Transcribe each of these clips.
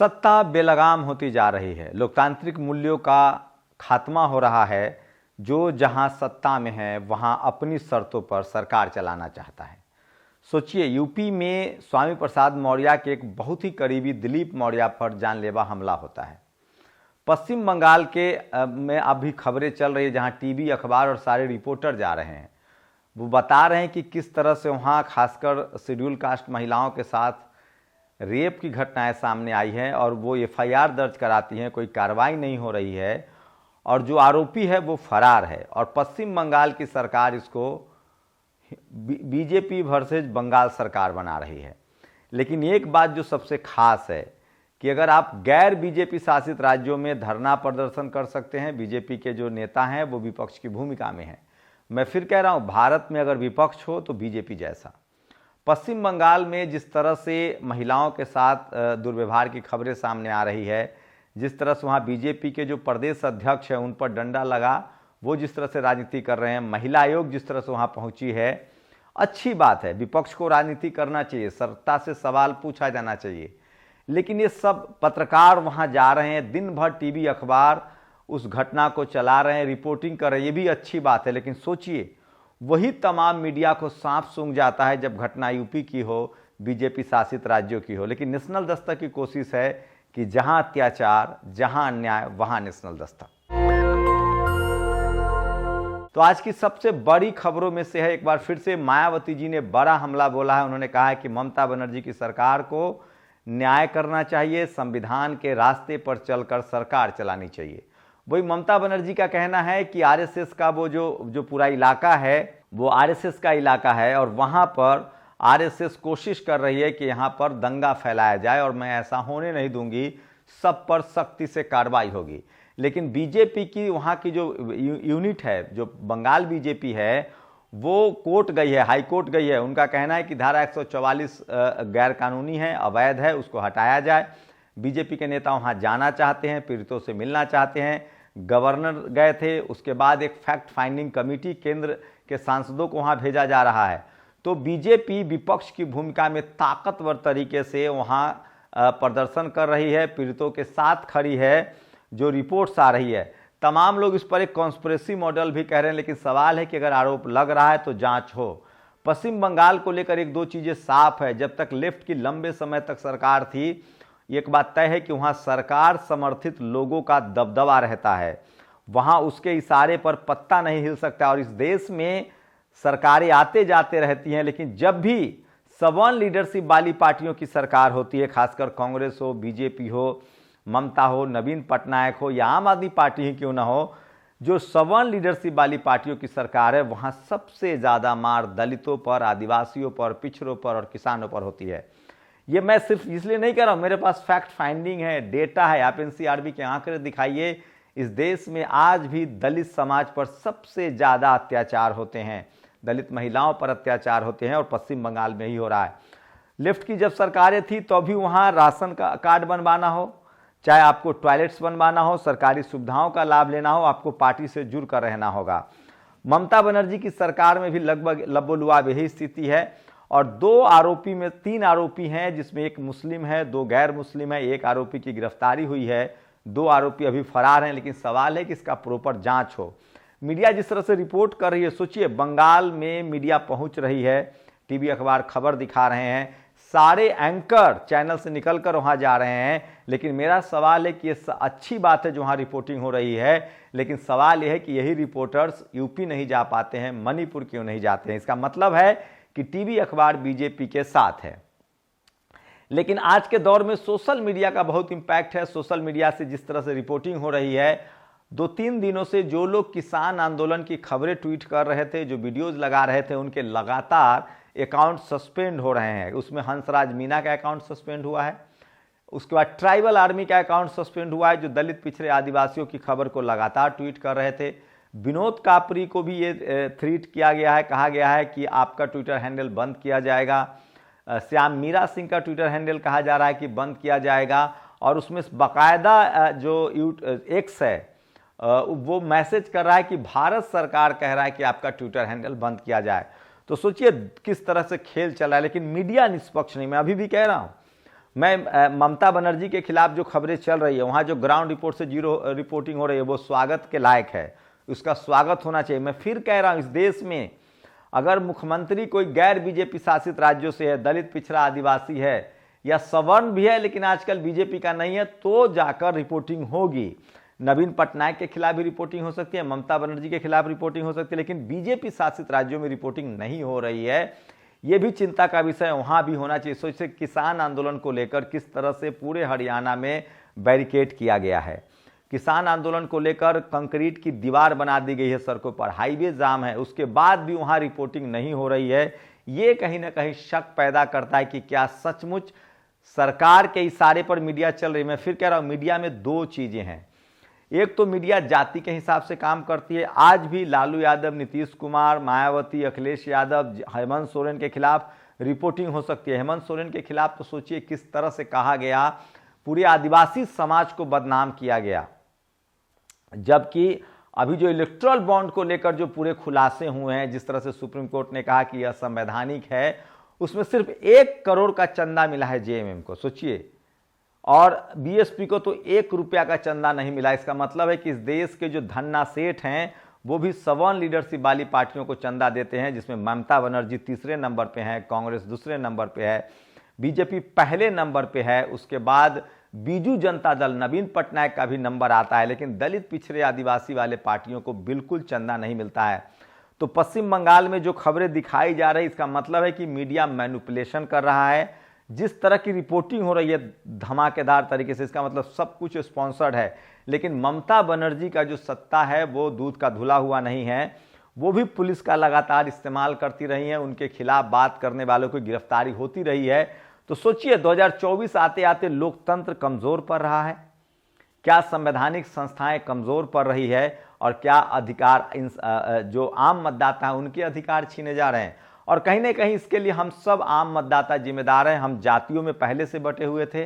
सत्ता बेलगाम होती जा रही है, लोकतांत्रिक मूल्यों का खात्मा हो रहा है। जो जहां सत्ता में है वहां अपनी शर्तों पर सरकार चलाना चाहता है। सोचिए, यूपी में स्वामी प्रसाद मौर्य के एक बहुत ही करीबी दिलीप मौर्य पर जानलेवा हमला होता है। पश्चिम बंगाल के में अभी खबरें चल रही है, जहां टीवी, अखबार और सारे रिपोर्टर जा रहे हैं। वो बता रहे हैं कि किस तरह से वहां खासकर शेड्यूल कास्ट महिलाओं के साथ रेप की घटनाएं सामने आई हैं और वो एफआईआर दर्ज कराती हैं, कोई कार्रवाई नहीं हो रही है और जो आरोपी है वो फरार है। और पश्चिम बंगाल की सरकार इसको बीजेपी वर्सेस बंगाल सरकार बना रही है। लेकिन एक बात जो सबसे खास है कि अगर आप गैर बीजेपी शासित राज्यों में धरना प्रदर्शन कर सकते हैं, बीजेपी के जो नेता हैं वो विपक्ष की भूमिका में हैं। मैं फिर कह रहा हूं, भारत में अगर विपक्ष हो तो बीजेपी जैसा। पश्चिम बंगाल में जिस तरह से महिलाओं के साथ दुर्व्यवहार की खबरें सामने आ रही है, जिस तरह से वहाँ बीजेपी के जो प्रदेश अध्यक्ष हैं उन पर डंडा लगा, वो जिस तरह से राजनीति कर रहे हैं, महिला आयोग जिस तरह से वहाँ पहुँची है, अच्छी बात है। विपक्ष को राजनीति करना चाहिए, सत्ता से सवाल पूछा जाना चाहिए। लेकिन ये सब पत्रकार वहाँ जा रहे हैं, दिन भर टीवी, अखबार उस घटना को चला रहे हैं, रिपोर्टिंग कर रहे हैं, ये भी अच्छी बात है। लेकिन सोचिए, वही तमाम मीडिया को सांप सूंघ जाता है जब घटना यूपी की हो, बीजेपी शासित राज्यों की हो। लेकिन नेशनल दस्तक की कोशिश है कि जहां अत्याचार, जहां अन्याय, वहां नेशनल दस्तक। तो आज की सबसे बड़ी खबरों में से है, एक बार फिर से मायावती जी ने बड़ा हमला बोला है। उन्होंने कहा है कि ममता बनर्जी की सरकार को न्याय करना चाहिए, संविधान के रास्ते पर चलकर सरकार चलानी चाहिए। वही ममता बनर्जी का कहना है कि आरएसएस का वो जो पूरा इलाका है वो आरएसएस का इलाका है और वहाँ पर आरएसएस कोशिश कर रही है कि यहाँ पर दंगा फैलाया जाए और मैं ऐसा होने नहीं दूंगी, सब पर सख्ती से कार्रवाई होगी। लेकिन बीजेपी की वहाँ की जो यूनिट है, जो बंगाल बीजेपी है, वो कोर्ट गई है, हाई कोर्ट गई है। उनका कहना है कि धारा 144 गैर कानूनी है, अवैध है, उसको हटाया जाए। बीजेपी के नेता वहाँ जाना चाहते हैं, पीड़ितों से मिलना चाहते हैं। गवर्नर गए थे, उसके बाद एक फैक्ट फाइंडिंग कमेटी केंद्र के सांसदों को वहाँ भेजा जा रहा है। तो बीजेपी विपक्ष की भूमिका में ताकतवर तरीके से वहाँ प्रदर्शन कर रही है, पीड़ितों के साथ खड़ी है। जो रिपोर्ट्स आ रही है, तमाम लोग इस पर एक कॉन्स्पिरेसी मॉडल भी कह रहे हैं। लेकिन सवाल है कि अगर आरोप लग रहा है तो जांच हो। पश्चिम बंगाल को लेकर एक दो चीज़ें साफ है। जब तक लेफ्ट की लंबे समय तक सरकार थी, एक बात तय है कि वहाँ सरकार समर्थित लोगों का दबदबा रहता है, वहाँ उसके इशारे पर पत्ता नहीं हिल सकता। और इस देश में सरकारें आते जाते रहती हैं, लेकिन जब भी सवर्ण लीडरशिप वाली पार्टियों की सरकार होती है, खासकर कांग्रेस हो, बीजेपी हो, ममता हो, नवीन पटनायक हो या आम आदमी पार्टी ही क्यों ना हो, जो सवर्ण लीडरशिप वाली पार्टियों की सरकार है, वहाँ सबसे ज़्यादा मार दलितों पर, आदिवासियों पर, पिछड़ों पर और किसानों पर होती है। ये मैं सिर्फ इसलिए नहीं कह रहा हूँ, मेरे पास फैक्ट फाइंडिंग है, डेटा है। आप एनसीआरबी के आंकड़े दिखाइए, इस देश में आज भी दलित समाज पर सबसे ज़्यादा अत्याचार होते हैं, दलित महिलाओं पर अत्याचार होते हैं और पश्चिम बंगाल में ही हो रहा है। लेफ्ट की जब सरकारें थी तो भी वहाँ राशन का कार्ड बनवाना हो, चाहे आपको टॉयलेट्स बनवाना हो, सरकारी सुविधाओं का लाभ लेना हो, आपको पार्टी से जुड़ कर रहना होगा। ममता बनर्जी की सरकार में भी लगभग लबोलुआब यही स्थिति है। और 2 आरोपी में 3 आरोपी हैं, जिसमें एक मुस्लिम है, 2 गैर मुस्लिम है। एक आरोपी की गिरफ्तारी हुई है, 2 आरोपी अभी फरार हैं। लेकिन सवाल है कि इसका प्रॉपर जांच हो। मीडिया जिस तरह से रिपोर्ट कर रही है, सोचिए, बंगाल में मीडिया पहुंच रही है, टीवी, अखबार खबर दिखा रहे हैं, सारे एंकर चैनल से निकलकर वहां जा रहे हैं। लेकिन मेरा सवाल है कि ये अच्छी बात है जो वहां रिपोर्टिंग हो रही है, लेकिन सवाल यह है कि यही रिपोर्टर्स यूपी नहीं जा पाते हैं, मणिपुर क्यों नहीं जाते हैं? इसका मतलब है कि टीवी, अखबार बीजेपी के साथ है। लेकिन आज के दौर में सोशल मीडिया का बहुत इंपैक्ट है। सोशल मीडिया से जिस तरह से रिपोर्टिंग हो रही है, 2-3 दिनों से जो लोग किसान आंदोलन की खबरें ट्वीट कर रहे थे, जो वीडियोस लगा रहे थे, उनके लगातार अकाउंट सस्पेंड हो रहे हैं। उसमें हंसराज मीना का अकाउंट सस्पेंड हुआ है, उसके बाद ट्राइबल आर्मी का अकाउंट सस्पेंड हुआ है, जो दलित पिछड़े आदिवासियों की खबर को लगातार ट्वीट कर रहे थे। विनोद कापरी को भी ये थ्रेट किया गया है, कहा गया है कि आपका ट्विटर हैंडल बंद किया जाएगा। श्याम मीरा सिंह का ट्विटर हैंडल कहा जा रहा है कि बंद किया जाएगा। और उसमें बाकायदा जो एक्स है वो मैसेज कर रहा है कि भारत सरकार कह रहा है कि आपका ट्विटर हैंडल बंद किया जाए। तो सोचिए किस तरह से खेल चल रहा है। लेकिन मीडिया निष्पक्ष नहीं, मैं अभी भी कह रहा हूँ, मैं ममता बनर्जी के खिलाफ जो खबरें चल रही है, वहाँ जो ग्राउंड रिपोर्ट से जीरो रिपोर्टिंग हो रही है, वो स्वागत के लायक है, उसका स्वागत होना चाहिए। मैं फिर कह रहा हूँ, इस देश में अगर मुख्यमंत्री कोई गैर बीजेपी शासित राज्यों से है, दलित, पिछड़ा, आदिवासी है या सवर्ण भी है लेकिन आजकल बीजेपी का नहीं है, तो जाकर रिपोर्टिंग होगी। नवीन पटनायक के खिलाफ भी रिपोर्टिंग हो सकती है, ममता बनर्जी के खिलाफ रिपोर्टिंग हो सकती है, लेकिन बीजेपी शासित राज्यों में रिपोर्टिंग नहीं हो रही है। ये भी चिंता का विषय वहाँ भी होना चाहिए। सोचिए किसान आंदोलन को लेकर किस तरह से पूरे हरियाणा में बैरिकेड किया गया है। किसान आंदोलन को लेकर कंक्रीट की दीवार बना दी गई है सड़कों पर, हाईवे जाम है, उसके बाद भी वहाँ रिपोर्टिंग नहीं हो रही है। ये कहीं ना कहीं शक पैदा करता है कि क्या सचमुच सरकार के इशारे पर मीडिया चल रही है। मैं फिर कह रहा हूँ, मीडिया में दो चीज़ें हैं। एक तो मीडिया जाति के हिसाब से काम करती है। आज भी लालू यादव, नीतीश कुमार, मायावती, अखिलेश यादव, हेमंत सोरेन के खिलाफ रिपोर्टिंग हो सकती है। हेमंत सोरेन के खिलाफ तो सोचिए किस तरह से कहा गया, पूरे आदिवासी समाज को बदनाम किया गया। जबकि अभी जो इलेक्टोरल बॉन्ड को लेकर जो पूरे खुलासे हुए हैं, जिस तरह से सुप्रीम कोर्ट ने कहा कि यह संवैधानिक है, उसमें सिर्फ 1 करोड़ का चंदा मिला है जेएमएम को, सोचिए, और बीएसपी को तो 1 रुपया का चंदा नहीं मिला। इसका मतलब है कि इस देश के जो धन्ना सेठ हैं वो भी सवर्ण लीडरशिप वाली पार्टियों को चंदा देते हैं, जिसमें ममता बनर्जी तीसरे नंबर पे है, कांग्रेस दूसरे नंबर पे है, बीजेपी पहले नंबर पे है, उसके बाद बीजू जनता दल नवीन पटनायक का भी नंबर आता है, लेकिन दलित, पिछड़े, आदिवासी वाले पार्टियों को बिल्कुल चंदा नहीं मिलता है। तो पश्चिम बंगाल में जो खबरें दिखाई जा रही, इसका मतलब है कि मीडिया मैनिपुलेशन कर रहा है। जिस तरह की रिपोर्टिंग हो रही है धमाकेदार तरीके से, इसका मतलब सब कुछ स्पॉन्सर्ड है। लेकिन ममता बनर्जी का जो सत्ता है वो दूध का धुला हुआ नहीं है, वो भी पुलिस का लगातार इस्तेमाल करती रही है, उनके खिलाफ बात करने वालों की गिरफ्तारी होती रही है। तो सोचिए 2024 आते आते लोकतंत्र कमजोर पड़ रहा है, क्या संवैधानिक संस्थाएं कमजोर पड़ रही है, और क्या अधिकार जो आम मतदाता हैं उनके अधिकार छीने जा रहे हैं। और कहीं ना कहीं इसके लिए हम सब आम मतदाता जिम्मेदार हैं। हम जातियों में पहले से बटे हुए थे,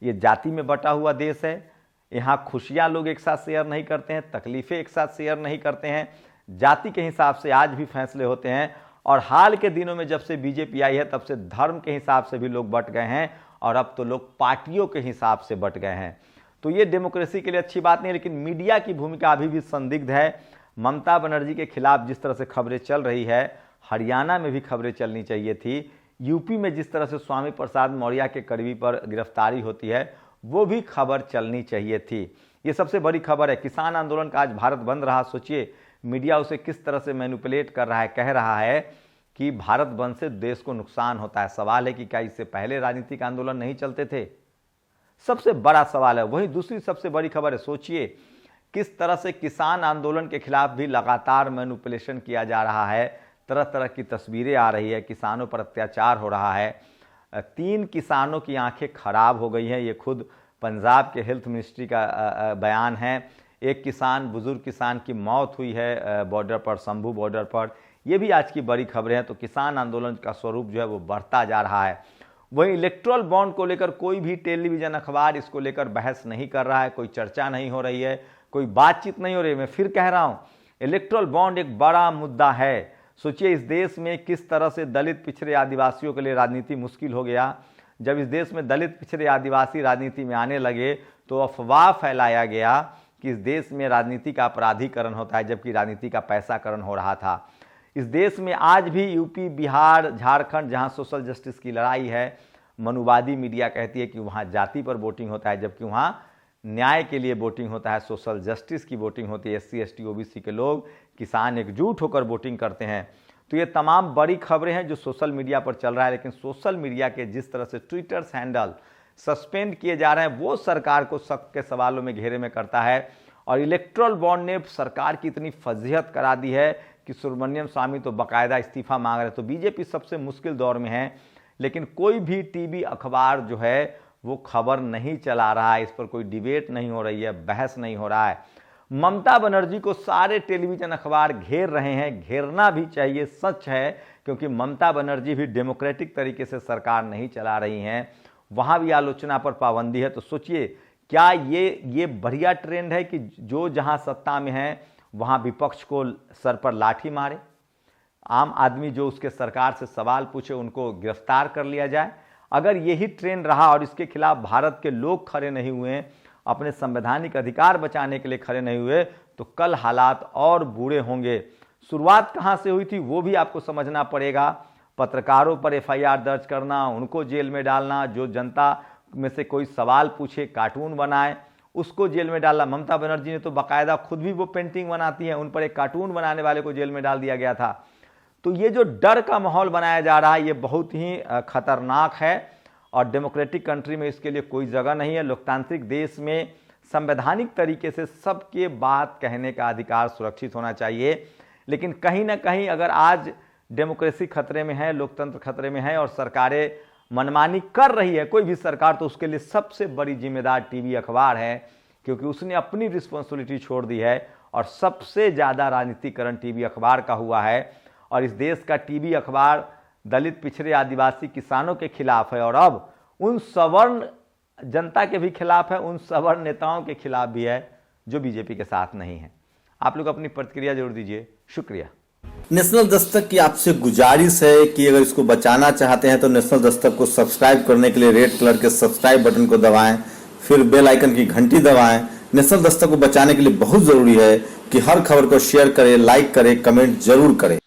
ये जाति में बटा हुआ देश है। यहाँ खुशियाँ लोग एक साथ शेयर नहीं करते हैं, तकलीफें एक साथ शेयर नहीं करते हैं, जाति के हिसाब से आज भी फैसले होते हैं। और हाल के दिनों में जब से बीजेपी आई है तब से धर्म के हिसाब से भी लोग बट गए हैं, और अब तो लोग पार्टियों के हिसाब से बट गए हैं। तो ये डेमोक्रेसी के लिए अच्छी बात नहीं है, लेकिन मीडिया की भूमिका अभी भी संदिग्ध है। ममता बनर्जी के खिलाफ जिस तरह से खबरें चल रही है, हरियाणा में भी खबरें चलनी चाहिए थी। यूपी में जिस तरह से स्वामी प्रसाद मौर्य के करीबी पर गिरफ्तारी होती है, वो भी खबर चलनी चाहिए थी। ये सबसे बड़ी खबर है। किसान आंदोलन का आज भारत बंद रहा। सोचिए मीडिया उसे किस तरह से मैनिपुलेट कर रहा है, कह रहा है कि भारत बंद से देश को नुकसान होता है। सवाल है कि क्या इससे पहले राजनीतिक आंदोलन नहीं चलते थे? सबसे बड़ा सवाल है। वहीं दूसरी सबसे बड़ी खबर है, सोचिए किस तरह से किसान आंदोलन के खिलाफ भी लगातार मैनिपुलेशन किया जा रहा है। तरह तरह की तस्वीरें आ रही है, किसानों पर अत्याचार हो रहा है। 3 किसानों की आंखें खराब हो गई हैं, ये खुद पंजाब के हेल्थ मिनिस्ट्री का बयान है। एक किसान, बुजुर्ग किसान की मौत हुई है बॉर्डर पर, शंभू बॉर्डर पर। ये भी आज की बड़ी खबरें हैं। तो किसान आंदोलन का स्वरूप जो है वो बढ़ता जा रहा है। वहीं इलेक्ट्रल बॉन्ड को लेकर कोई भी टेलीविजन अखबार इसको लेकर बहस नहीं कर रहा है, कोई चर्चा नहीं हो रही है, कोई बातचीत नहीं हो रही है। मैं फिर कह रहा हूँ, इलेक्ट्रल बॉन्ड एक बड़ा मुद्दा है। सोचिए इस देश में किस तरह से दलित, पिछड़े, आदिवासियों के लिए राजनीति मुश्किल हो गया। जब इस देश में दलित, पिछड़े, आदिवासी राजनीति में आने लगे तो अफवाह फैलाया गया कि इस देश में राजनीति का अपराधीकरण होता है, जबकि राजनीति का पैसाकरण हो रहा था। इस देश में आज भी यूपी, बिहार, झारखंड, जहां सोशल जस्टिस की लड़ाई है, मनुवादी मीडिया कहती है कि वहां जाति पर वोटिंग होता है, जबकि वहां न्याय के लिए वोटिंग होता है, सोशल जस्टिस की वोटिंग होती है। SC, ST, OBC के लोग, किसान एकजुट होकर वोटिंग करते हैं। तो ये तमाम बड़ी खबरें हैं जो सोशल मीडिया पर चल रहा है। लेकिन सोशल मीडिया के जिस तरह से ट्विटर हैंडल सस्पेंड किए जा रहे हैं, वो सरकार को शक के सवालों में घेरे में करता है। और इलेक्ट्रल बॉन्ड ने सरकार की इतनी फजीहत करा दी है कि सुब्रमण्यम स्वामी तो बाकायदा इस्तीफा मांग रहे हैं। तो बीजेपी सबसे मुश्किल दौर में है, लेकिन कोई भी टीवी अखबार जो है वो खबर नहीं चला रहा है, इस पर कोई डिबेट नहीं हो रही है, बहस नहीं हो रहा है। ममता बनर्जी को सारे टेलीविजन अखबार घेर रहे हैं, घेरना भी चाहिए, सच है, क्योंकि ममता बनर्जी भी डेमोक्रेटिक तरीके से सरकार नहीं चला रही हैं, वहाँ भी आलोचना पर पाबंदी है। तो सोचिए क्या ये बढ़िया ट्रेंड है कि जो जहाँ सत्ता में है वहाँ विपक्ष को सर पर लाठी मारे, आम आदमी जो उसके सरकार से सवाल पूछे उनको गिरफ्तार कर लिया जाए। अगर यही ट्रेंड रहा और इसके खिलाफ भारत के लोग खड़े नहीं हुए, अपने संवैधानिक अधिकार बचाने के लिए खड़े नहीं हुए, तो कल हालात और बुरे होंगे। शुरुआत कहां से हुई थी वो भी आपको समझना पड़ेगा। पत्रकारों पर एफआईआर दर्ज करना, उनको जेल में डालना, जो जनता में से कोई सवाल पूछे कार्टून बनाए उसको जेल में डाला। ममता बनर्जी ने तो बाकायदा खुद भी वो पेंटिंग बनाती हैं, उन पर एक कार्टून बनाने वाले को जेल में डाल दिया गया था। तो ये जो डर का माहौल बनाया जा रहा है ये बहुत ही खतरनाक है और डेमोक्रेटिक कंट्री में इसके लिए कोई जगह नहीं है। लोकतांत्रिक देश में संवैधानिक तरीके से सबके बात कहने का अधिकार सुरक्षित होना चाहिए। लेकिन कहीं ना कहीं अगर आज डेमोक्रेसी खतरे में है, लोकतंत्र खतरे में है और सरकारें मनमानी कर रही है कोई भी सरकार, तो उसके लिए सबसे बड़ी जिम्मेदार टीवी अखबार है, क्योंकि उसने अपनी रिस्पॉन्सिबिलिटी छोड़ दी है और सबसे ज़्यादा राजनीतिकरण टीवी अखबार का हुआ है। और इस देश का टीवी अखबार दलित, पिछड़े, आदिवासी, किसानों के खिलाफ है और अब उन सवर्ण जनता के भी खिलाफ है, उन सवर्ण नेताओं के खिलाफ भी है जो बीजेपी के साथ नहीं है। आप लोग अपनी प्रतिक्रिया जरूर दीजिए। शुक्रिया। नेशनल दस्तक की आपसे गुजारिश है कि अगर इसको बचाना चाहते हैं तो नेशनल दस्तक को सब्सक्राइब करने के लिए रेड कलर के सब्सक्राइब बटन को दबाएं, फिर बेल आइकन की घंटी दबाएं। नेशनल दस्तक को बचाने के लिए बहुत जरूरी है कि हर खबर को शेयर करें, लाइक करें, कमेंट जरूर करें।